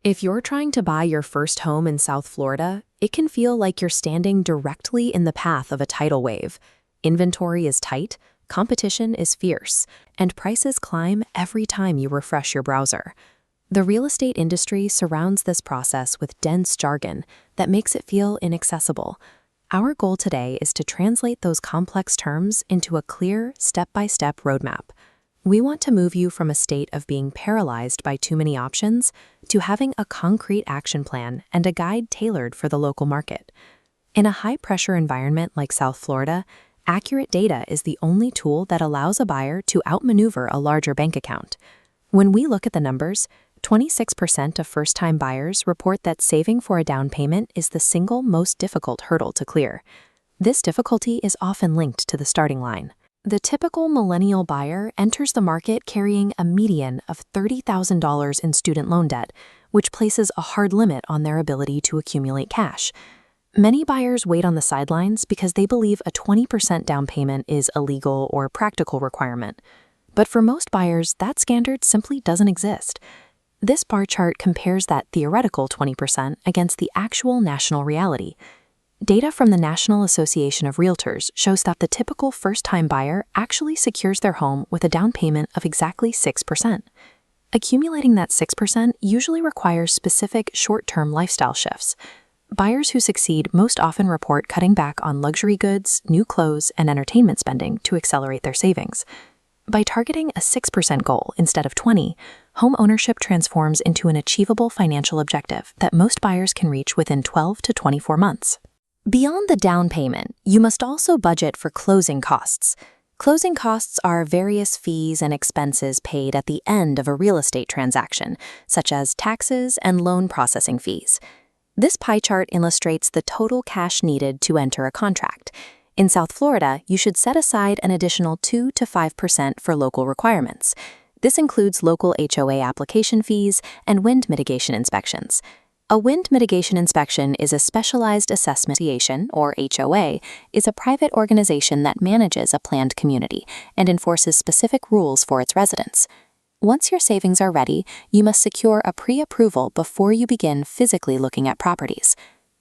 If you're trying to buy your first home in South Florida, it can feel like you're standing directly in the path of a tidal wave. Inventory is tight, competition is fierce, and prices climb every time you refresh your browser. The real estate industry surrounds this process with dense jargon that makes it feel inaccessible. Our goal today is to translate those complex terms into a clear, step-by-step roadmap. We want to move you from a state of being paralyzed by too many options to having a concrete action plan and a guide tailored for the local market. In a high-pressure environment like South Florida, accurate data is the only tool that allows a buyer to outmaneuver a larger bank account. When we look at the numbers, 26% of first-time buyers report that saving for a down payment is the single most difficult hurdle to clear. This difficulty is often linked to the starting line. The typical millennial buyer enters the market carrying a median of $30,000 in student loan debt, which places a hard limit on their ability to accumulate cash. Many buyers wait on the sidelines because they believe a 20% down payment is a legal or practical requirement. But for most buyers, that standard simply doesn't exist. This bar chart compares that theoretical 20% against the actual national reality. Data from the National Association of Realtors shows that the typical first-time buyer actually secures their home with a down payment of exactly 6%. Accumulating that 6% usually requires specific short-term lifestyle shifts. Buyers who succeed most often report cutting back on luxury goods, new clothes, and entertainment spending to accelerate their savings. By targeting a 6% goal instead of 20%, home ownership transforms into an achievable financial objective that most buyers can reach within 12 to 24 months. Beyond the down payment, you must also budget for closing costs. Closing costs are various fees and expenses paid at the end of a real estate transaction, such as taxes and loan processing fees. This pie chart illustrates the total cash needed to enter a contract. In South Florida, you should set aside an additional 2 to 5% for local requirements. This includes local HOA application fees and wind mitigation inspections. A wind mitigation inspection is a specialized assessment association, or HOA, is a private organization that manages a planned community and enforces specific rules for its residents. Once your savings are ready, you must secure a pre-approval before you begin physically looking at properties.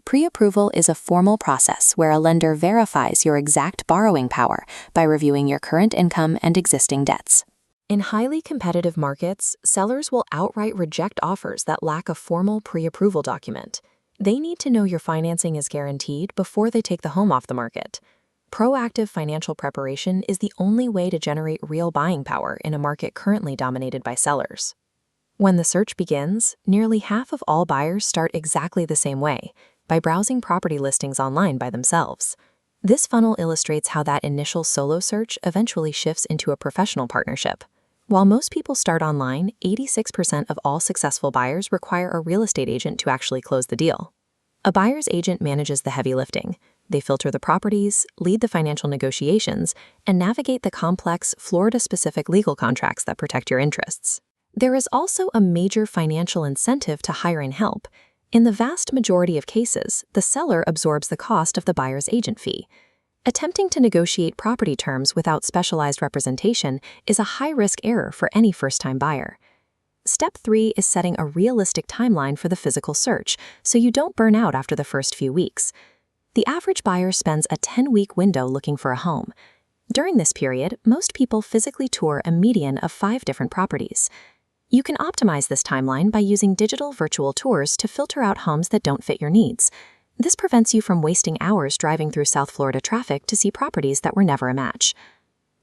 Pre-approval is a formal process where a lender verifies your exact borrowing power by reviewing your current income and existing debts. In highly competitive markets, sellers will outright reject offers that lack a formal pre-approval document. They need to know your financing is guaranteed before they take the home off the market. Proactive financial preparation is the only way to generate real buying power in a market currently dominated by sellers. When the search begins, nearly half of all buyers start exactly the same way, by browsing property listings online by themselves. This funnel illustrates how that initial solo search eventually shifts into a professional partnership. While most people start online, 86% of all successful buyers require a real estate agent to actually close the deal. A buyer's agent manages the heavy lifting. They filter the properties, lead the financial negotiations, and navigate the complex, Florida-specific legal contracts that protect your interests. There is also a major financial incentive to hiring help. In the vast majority of cases, the seller absorbs the cost of the buyer's agent fee. Attempting to negotiate property terms without specialized representation is a high-risk error for any first-time buyer. Step 3 is setting a realistic timeline for the physical search so you don't burn out after the first few weeks. The average buyer spends a 10-week window looking for a home. During this period, most people physically tour a median of 5 different properties. You can optimize this timeline by using digital virtual tours to filter out homes that don't fit your needs. This prevents you from wasting hours driving through South Florida traffic to see properties that were never a match.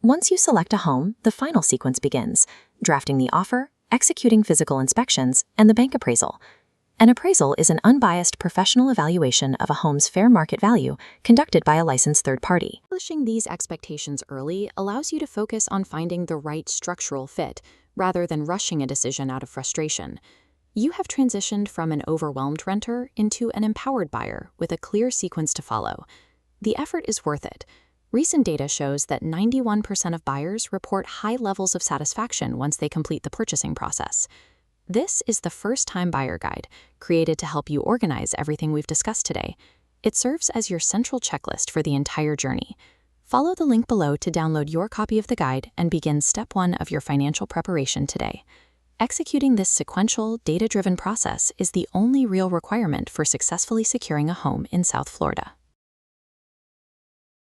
Once you select a home, the final sequence begins: drafting the offer, executing physical inspections, and the bank appraisal. An appraisal is an unbiased professional evaluation of a home's fair market value conducted by a licensed third party. Establishing these expectations early allows you to focus on finding the right structural fit rather than rushing a decision out of frustration. You have transitioned from an overwhelmed renter into an empowered buyer with a clear sequence to follow. The effort is worth it. Recent data shows that 91% of buyers report high levels of satisfaction once they complete the purchasing process. This is the First-Time Buyer Guide, created to help you organize everything we've discussed today. It serves as your central checklist for the entire journey. Follow the link below to download your copy of the guide and begin step 1 of your financial preparation today. Executing this sequential, data-driven process is the only real requirement for successfully securing a home in South Florida.